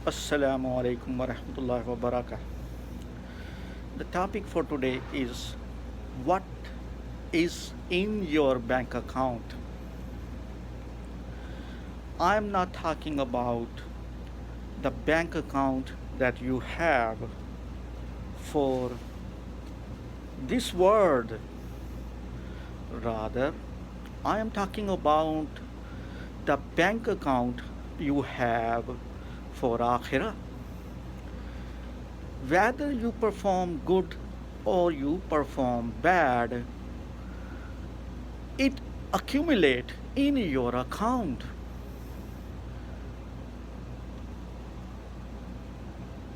Assalamu alaikum wa rahmatullahi wa barakatuh. The topic for today is what is in your bank account. I am not talking about the bank account that you have for this world. Rather, I am talking about the bank account you have for Akhirah. Whether you perform good or you perform bad, it accumulate in your account.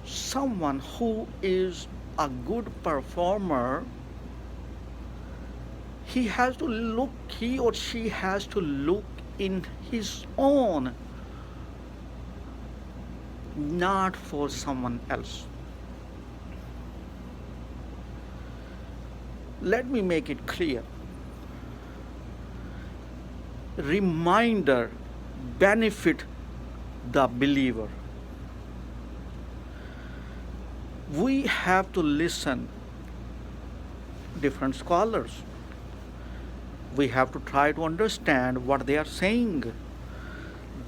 Someone who is a good performer, he or she has to look in his own, not for someone else. Let me make it clear. Reminder benefit the believer. We have to listen different scholars. We have to try to understand what they are saying.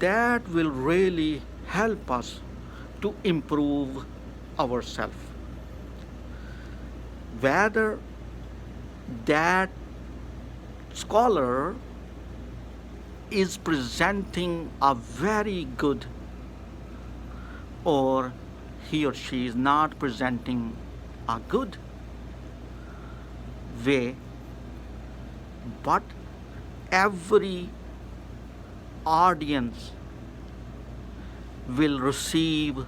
That will really help us to improve ourselves. Whether that scholar is presenting a very good or he or she is not presenting a good way, but every audience will receive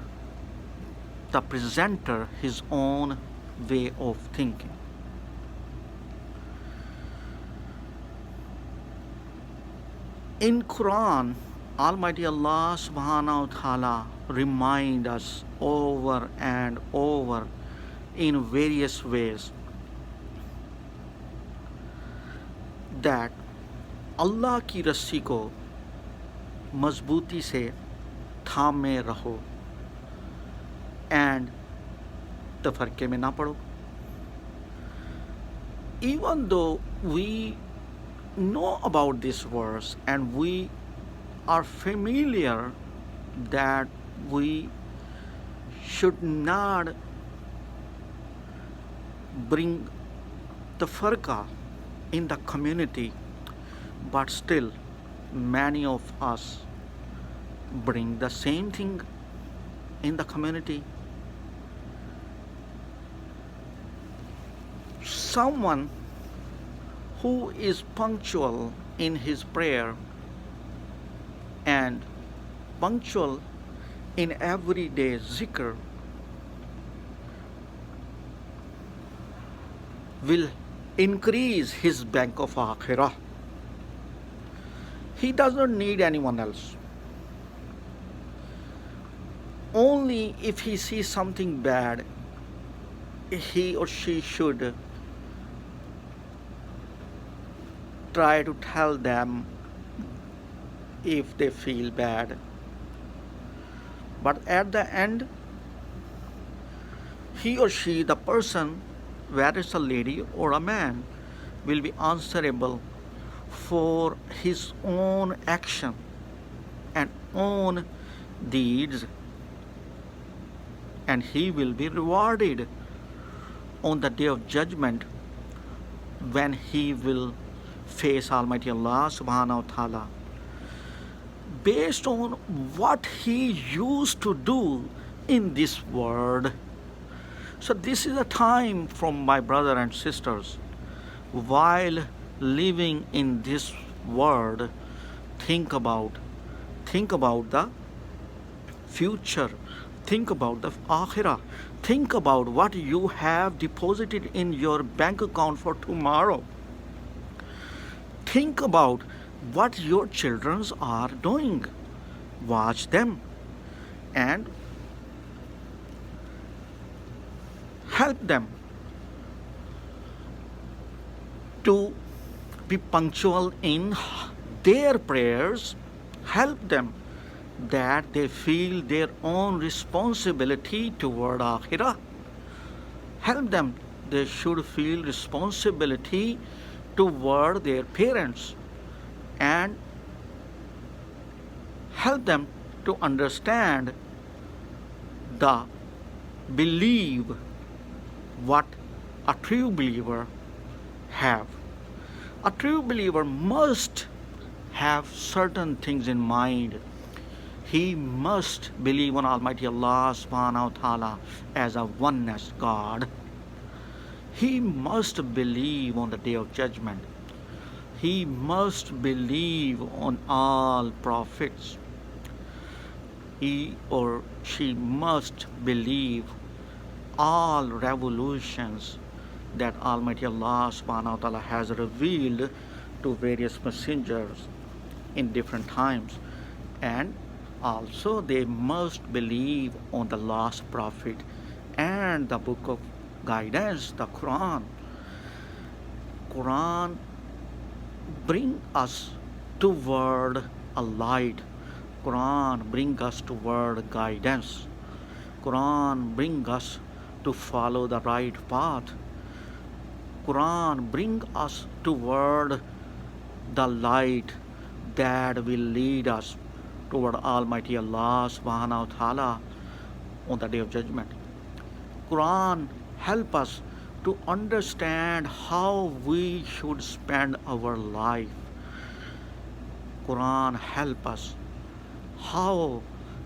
the presenter his own way of thinking. In Quran, Almighty Allah subhanahu wa ta'ala remind us over and over in various ways that अल्लाह की रस्सी को मजबूती से थामे रहो and तफरके में ना पड़ो. Even though we know about this verse and we are familiar that we should not bring the farqa in the community, but still many of us bring the same thing in the community. Someone who is punctual in his prayer and punctual in everyday zikr will increase his bank of akhirah. He does not need anyone else. Only if he sees something bad, he or she should try to tell them if they feel bad. But at the end, he or she, the person, whether it's a lady or a man, will be answerable for his own action and own deeds, and he will be rewarded on the day of judgment when he will face Almighty Allah subhanahu wa ta'ala based on what he used to do in this world. So this is a time from my brother and sisters, while living in this world, think about the future, think about the akhirah, think about what you have deposited in your bank account for tomorrow. Think about what your children are doing. Watch them and help them to be punctual in their prayers. Help them that they feel their own responsibility toward Akhirah. Help them. They should feel responsibility toward their parents and help them to understand the believe what a true believer have. A true believer must have certain things in mind. He must believe on Almighty Allah subhanahu wa ta'ala as a oneness God. He must believe on the Day of Judgment. He must believe on all prophets. He or she must believe all revolutions that Almighty Allah subhanahu wa ta'ala has revealed to various messengers in different times. And also they must believe on the last prophet and the book of guidance, the Quran. Quran bring us toward a light. Quran bring us toward guidance. Quran bring us to follow the right path. Quran bring us toward the light that will lead us toward Almighty Allah subhanahu wa ta'ala on the Day of Judgment. Quran help us to understand how we should spend our life. Quran help us how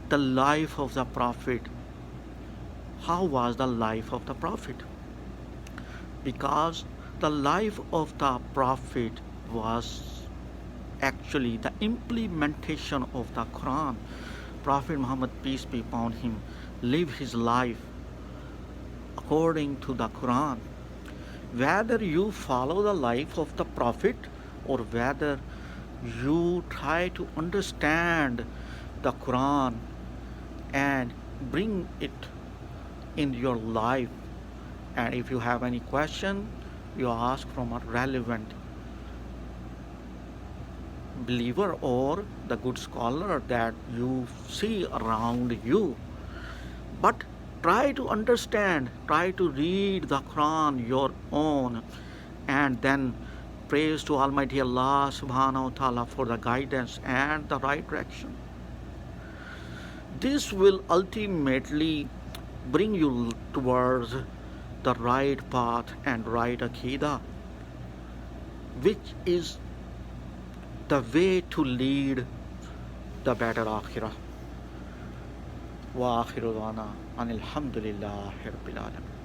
the life of the Prophet, how was the life of the Prophet? Because the life of the Prophet was actually the implementation of the Quran. Prophet Muhammad, peace be upon him, lived his life according to the Quran. Whether you follow the life of the Prophet or whether you try to understand the Quran and bring it in your life, and if you have any question, you ask from a relevant believer or the good scholar that you see around you. But try to understand, try to read the Quran your own, and then praise to Almighty Allah subhanahu wa ta'ala for the guidance and the right direction. This will ultimately bring you towards the right path and right Aqidah, which is the way to lead the better Akhirah. Wa akhiru da'wana anil hamdulillahi rabbil alamin.